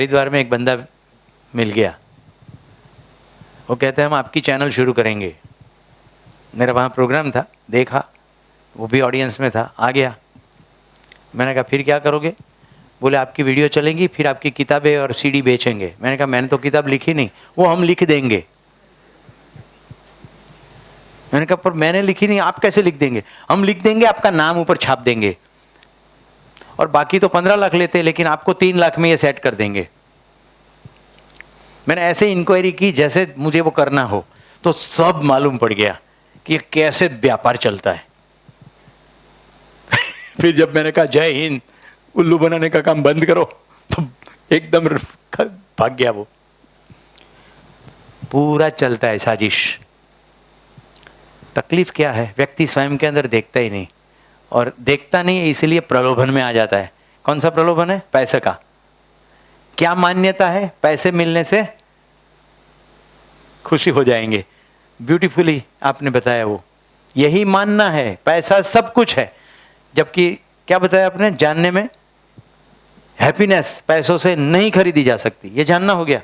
हरिद्वार में एक बंदा मिल गया, वो कहते हैं हम आपकी चैनल शुरू करेंगे। मेरा वहाँ प्रोग्राम था, देखा, वो भी ऑडियंस में था, आ गया। मैंने कहा फिर क्या करोगे? बोले आपकी वीडियो चलेंगी, फिर आपकी किताबें और सीडी बेचेंगे। मैंने कहा मैंने तो किताब लिखी नहीं। वो हम लिख देंगे। मैंने कहा पर मैंने लिखी नहीं, आप कैसे लिख देंगे? हम लिख देंगे, आपका नाम ऊपर छाप देंगे, और बाकी तो 15 लाख लेते, लेकिन आपको 3 लाख में ये सेट कर देंगे। मैंने ऐसे इंक्वायरी की जैसे मुझे वो करना हो, तो सब मालूम पड़ गया कि ये कैसे व्यापार चलता है। फिर जब मैंने कहा जय हिंद, उल्लू बनाने का काम बंद करो, तो एकदम भाग गया वो। पूरा चलता है साजिश। तकलीफ क्या है? व्यक्ति स्वयं के अंदर देखता ही नहीं, और देखता नहीं है इसलिए प्रलोभन में आ जाता है। कौन सा प्रलोभन है? पैसे का। क्या मान्यता है? पैसे मिलने से खुशी हो जाएंगे। ब्यूटीफुली आपने बताया, वो यही मानना है, पैसा सब कुछ है। जबकि क्या बताया आपने जानने में? हैप्पीनेस पैसों से नहीं खरीदी जा सकती, ये जानना हो गया।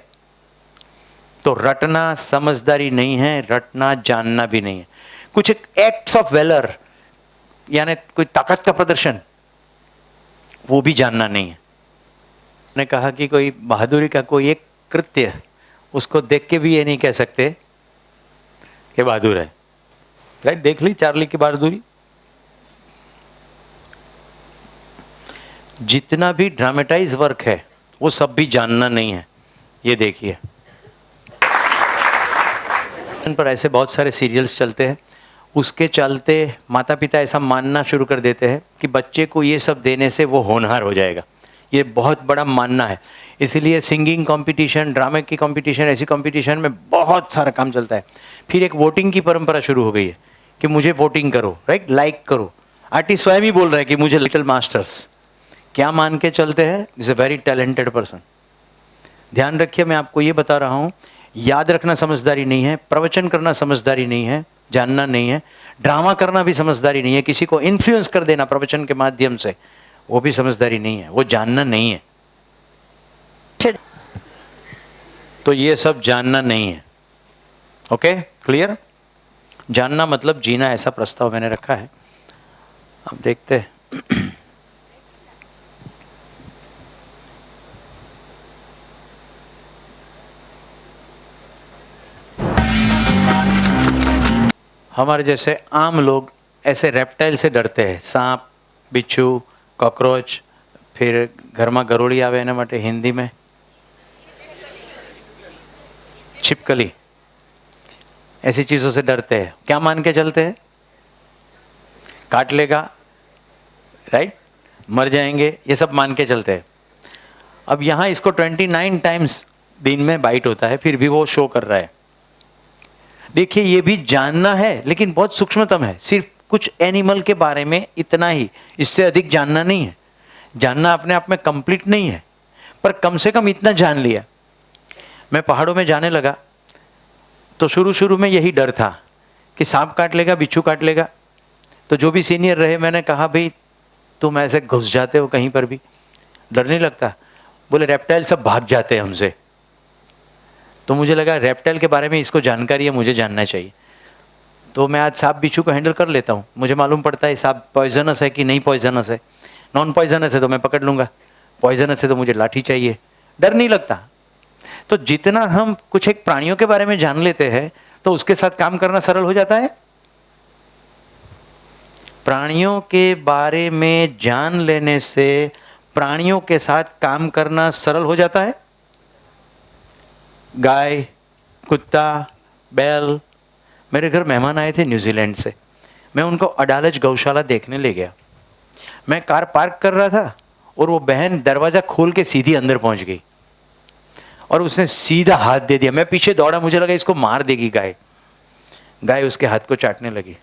तो रटना समझदारी नहीं है, रटना जानना भी नहीं है। कुछ एक्ट्स ऑफ वेलर, यानी कोई ताकत का प्रदर्शन, वो भी जानना नहीं है। ने कहा कि कोई बहादुरी का कोई एक कृत्य, उसको देख के भी ये नहीं कह सकते कि बहादुर है। राइट? देख ली चार्ली की बहादुरी। जितना भी ड्रामेटाइज वर्क है वो सब भी जानना नहीं है। ये देखिए, पर ऐसे बहुत सारे सीरियल्स चलते हैं, उसके चलते माता पिता ऐसा मानना शुरू कर देते हैं कि बच्चे को ये सब देने से वो होनहार हो जाएगा। ये बहुत बड़ा मानना है। इसीलिए सिंगिंग कंपटीशन, ड्रामे की कंपटीशन, ऐसी कंपटीशन में बहुत सारा काम चलता है। फिर एक वोटिंग की परंपरा शुरू हो गई है कि मुझे वोटिंग करो, राइट, लाइक करो। आर्टिस्ट स्वयं ही बोल रहा है कि मुझे लिटिल मास्टर्स। क्या मान के चलते हैं? Is a very talented person. ध्यान रखिए, मैं आपको ये बता रहा हूँ, याद रखना समझदारी नहीं है, प्रवचन करना समझदारी नहीं है, जानना नहीं है, ड्रामा करना भी समझदारी नहीं है, किसी को इन्फ्लुएंस कर देना प्रवचन के माध्यम से, वो भी समझदारी नहीं है, वो जानना नहीं है। तो ये सब जानना नहीं है। Okay, clear? जानना मतलब जीना, ऐसा प्रस्ताव मैंने रखा है। अब देखते हैं। हमारे जैसे आम लोग ऐसे रेप्टाइल से डरते हैं, सांप, बिच्छू, कॉकरोच, फिर घर में गरोड़ी आवे एना माटे हिंदी में छिपकली, ऐसी चीज़ों से डरते हैं। क्या मान के चलते हैं? काट लेगा, राइट, मर जाएंगे, ये सब मान के चलते हैं। अब यहाँ इसको 29 टाइम्स दिन में बाइट होता है, फिर भी वो शो कर रहा है। देखिए, ये भी जानना है, लेकिन बहुत सूक्ष्मतम है। सिर्फ कुछ एनिमल के बारे में इतना ही, इससे अधिक जानना नहीं है। जानना अपने आप में कंप्लीट नहीं है, पर कम से कम इतना जान लिया। मैं पहाड़ों में जाने लगा तो शुरू में यही डर था कि सांप काट लेगा, बिच्छू काट लेगा। तो जो भी सीनियर रहे, मैंने कहा भाई तुम ऐसे घुस जाते हो कहीं पर भी, डर नहीं लगता? बोले रेप्टाइल सब भाग जाते हैं हमसे। तो मुझे लगा रेप्टाइल के बारे में इसको जानकारी है, मुझे जानना चाहिए। तो मैं आज सांप बिच्छू को हैंडल कर लेता हूँ। मुझे मालूम पड़ता है सांप पॉइजनस है कि नहीं पॉइजनस है। नॉन पॉइजनस है तो मैं पकड़ लूँगा, पॉइजनस है तो मुझे लाठी चाहिए, डर नहीं लगता। तो जितना हम कुछ एक प्राणियों के बारे में जान लेते हैं, तो उसके साथ काम करना सरल हो जाता है। प्राणियों के बारे में जान लेने से प्राणियों के साथ काम करना सरल हो जाता है। गाय, कुत्ता, बैल। मेरे घर मेहमान आए थे न्यूजीलैंड से, मैं उनको अडालज गौशाला देखने ले गया। मैं कार पार्क कर रहा था और वो बहन दरवाज़ा खोल के सीधी अंदर पहुंच गई और उसने सीधा हाथ दे दिया। मैं पीछे दौड़ा, मुझे लगा इसको मार देगी गाय। गाय उसके हाथ को चाटने लगी।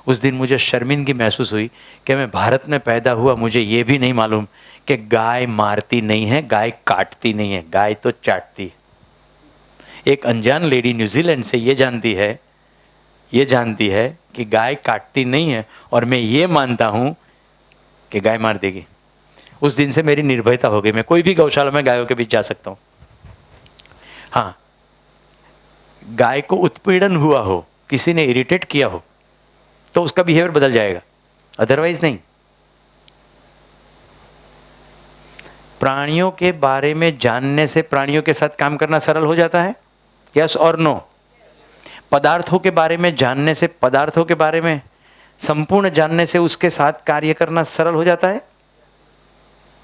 उस दिन मुझे शर्मिंदगी महसूस हुई कि मैं भारत में पैदा हुआ, मुझे ये भी नहीं मालूम कि गाय मारती नहीं है, गाय काटती नहीं है, गाय तो चाटती है। एक अनजान लेडी न्यूजीलैंड से ये जानती है कि गाय काटती नहीं है, और मैं ये मानता हूँ कि गाय मार देगी। उस दिन से मेरी निर्भयता हो गई, मैं कोई भी गौशाला में गायों के बीच जा सकता हूं। हाँ, गाय को उत्पीड़न हुआ हो, किसी ने इरिटेट किया हो, तो उसका बिहेवियर बदल जाएगा, अदरवाइज नहीं। प्राणियों के बारे में जानने से प्राणियों के साथ काम करना सरल हो जाता है, यस और नो? पदार्थों के बारे में जानने से, पदार्थों के बारे में संपूर्ण जानने से उसके साथ कार्य करना सरल हो जाता है।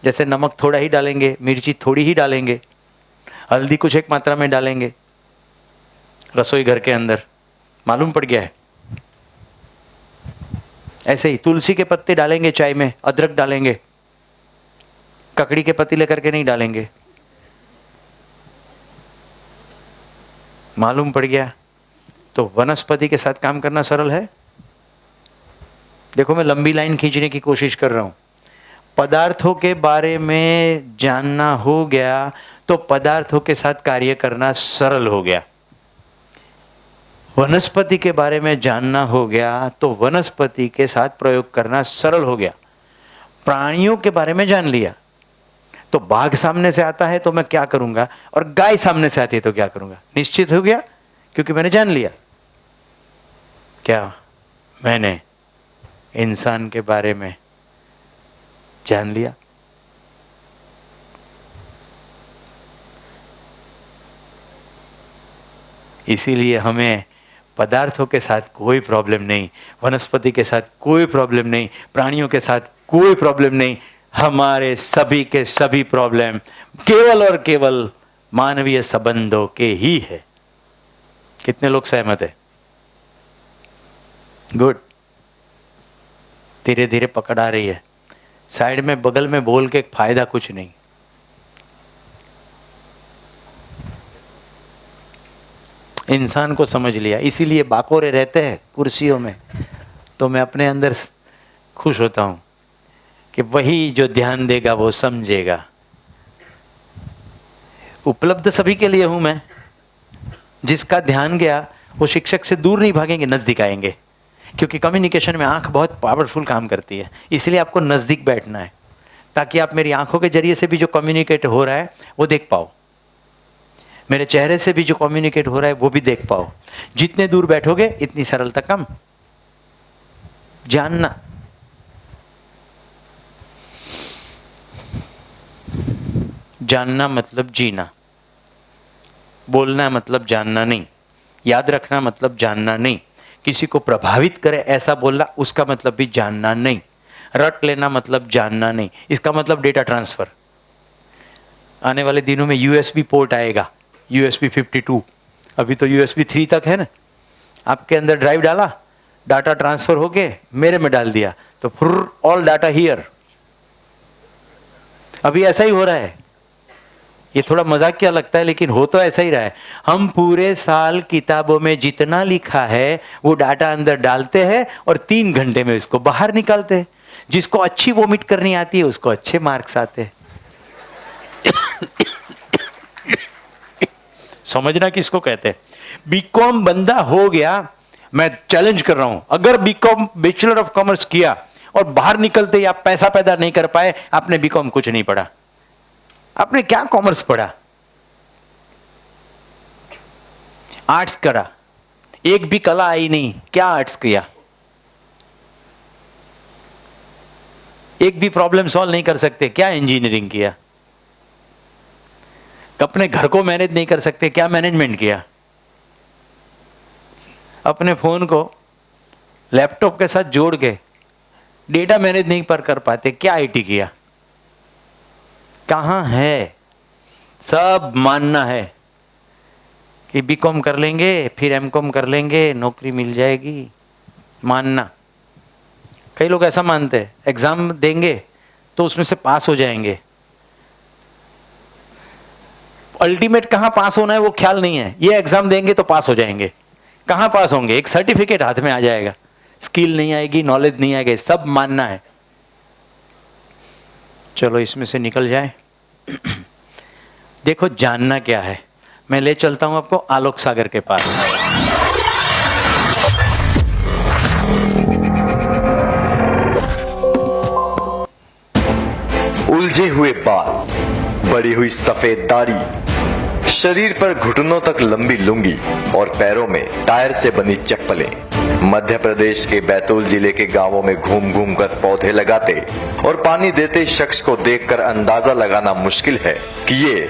जैसे नमक थोड़ा ही डालेंगे, मिर्ची थोड़ी ही डालेंगे, हल्दी कुछ एक मात्रा में डालेंगे रसोई घर के अंदर, मालूम पड़ गया है। ऐसे ही तुलसी के पत्ते डालेंगे चाय में, अदरक डालेंगे, ककड़ी के पत्ती लेकर के नहीं डालेंगे, मालूम पड़ गया। तो वनस्पति के साथ काम करना सरल है। देखो मैं लंबी लाइन खींचने की कोशिश कर रहा हूं। पदार्थों के बारे में जानना हो गया तो पदार्थों के साथ कार्य करना सरल हो गया। वनस्पति के बारे में जानना हो गया तो वनस्पति के साथ प्रयोग करना सरल हो गया। प्राणियों के बारे में जान लिया तो बाघ सामने से आता है तो मैं क्या करूंगा, और गाय सामने से आती है तो क्या करूंगा, निश्चित हो गया, क्योंकि मैंने जान लिया। क्या मैंने इंसान के बारे में जान लिया? इसीलिए हमें पदार्थों के साथ कोई प्रॉब्लम नहीं, वनस्पति के साथ कोई प्रॉब्लम नहीं, प्राणियों के साथ कोई प्रॉब्लम नहीं। हमारे सभी के सभी प्रॉब्लम केवल और केवल मानवीय संबंधों के ही है। कितने लोग सहमत है? गुड। धीरे धीरे पकड़ आ रही है। साइड में बगल में बोल के फायदा कुछ नहीं। इंसान को समझ लिया, इसीलिए बाकोरे रहते हैं कुर्सियों में, तो मैं अपने अंदर खुश होता हूं कि वही जो ध्यान देगा वो समझेगा। उपलब्ध सभी के लिए हूं मैं। जिसका ध्यान गया वो शिक्षक से दूर नहीं भागेंगे, नजदीक आएंगे, क्योंकि कम्युनिकेशन में आंख बहुत पावरफुल काम करती है। इसलिए आपको नजदीक बैठना है ताकि आप मेरी आंखों के जरिए से भी जो कम्युनिकेट हो रहा है वो देख पाओ, मेरे चेहरे से भी जो कम्युनिकेट हो रहा है वो भी देख पाओ। जितने दूर बैठोगे इतनी सरलता कम। जानना, जानना मतलब जीना, बोलना मतलब जानना नहीं, याद रखना मतलब जानना नहीं, किसी को प्रभावित करे ऐसा बोलना उसका मतलब भी जानना नहीं, रट लेना मतलब जानना नहीं। इसका मतलब डेटा ट्रांसफर। आने वाले दिनों में यूएसबी पोर्ट आएगा, यूएसबी 52, अभी तो यूएसबी 3 तक है ना। आपके अंदर ड्राइव डाला, डाटा ट्रांसफर होके मेरे में डाल दिया, तो फुर ऑल डाटा हियर। अभी ऐसा ही हो रहा है। ये थोड़ा मजाक क्या लगता है, लेकिन हो तो ऐसा ही रहा है। हम पूरे साल किताबों में जितना लिखा है वो डाटा अंदर डालते हैं और 3 घंटे में इसको बाहर निकालते हैं। जिसको अच्छी वोमिट करनी आती है उसको अच्छे मार्क्स आते हैं। समझना किसको कहते हैं। बीकॉम बंदा हो गया, मैं चैलेंज कर रहा हूं, अगर बीकॉम बैचलर ऑफ कॉमर्स किया और बाहर निकलते ही आप पैसा पैदा नहीं कर पाए, आपने बीकॉम कुछ नहीं पढ़ा। आपने क्या कॉमर्स पढ़ा? आर्ट्स करा, एक भी कला आई नहीं, क्या आर्ट्स किया? एक भी प्रॉब्लम सॉल्व नहीं कर सकते, क्या इंजीनियरिंग किया? अपने घर को मैनेज नहीं कर सकते, क्या मैनेजमेंट किया? अपने फोन को लैपटॉप के साथ जोड़ के डेटा मैनेज नहीं पर कर पाते, क्या आईटी किया? कहां है? सब मानना है कि बीकॉम कर लेंगे फिर एमकॉम कर लेंगे नौकरी मिल जाएगी, मानना। कई लोग ऐसा मानते हैं, एग्जाम देंगे तो उसमें से पास हो जाएंगे। अल्टीमेट कहां पास होना है वो ख्याल नहीं है। ये एग्जाम देंगे तो पास हो जाएंगे, कहां पास होंगे? एक सर्टिफिकेट हाथ में आ जाएगा, स्किल नहीं आएगी, नॉलेज नहीं आएगी, सब मानना है। चलो इसमें से निकल जाए। देखो जानना क्या है, मैं ले चलता हूं आपको आलोक सागर के पास। उलझे गंजे हुए बाल, बढ़ी हुई सफेद दाढ़ी, शरीर पर घुटनों तक लंबी लुंगी और पैरों में टायर से बनी चप्पलें। मध्य प्रदेश के बैतूल जिले के गांवों में घूम घूम कर पौधे लगाते और पानी देते शख्स को देखकर अंदाजा लगाना मुश्किल है कि ये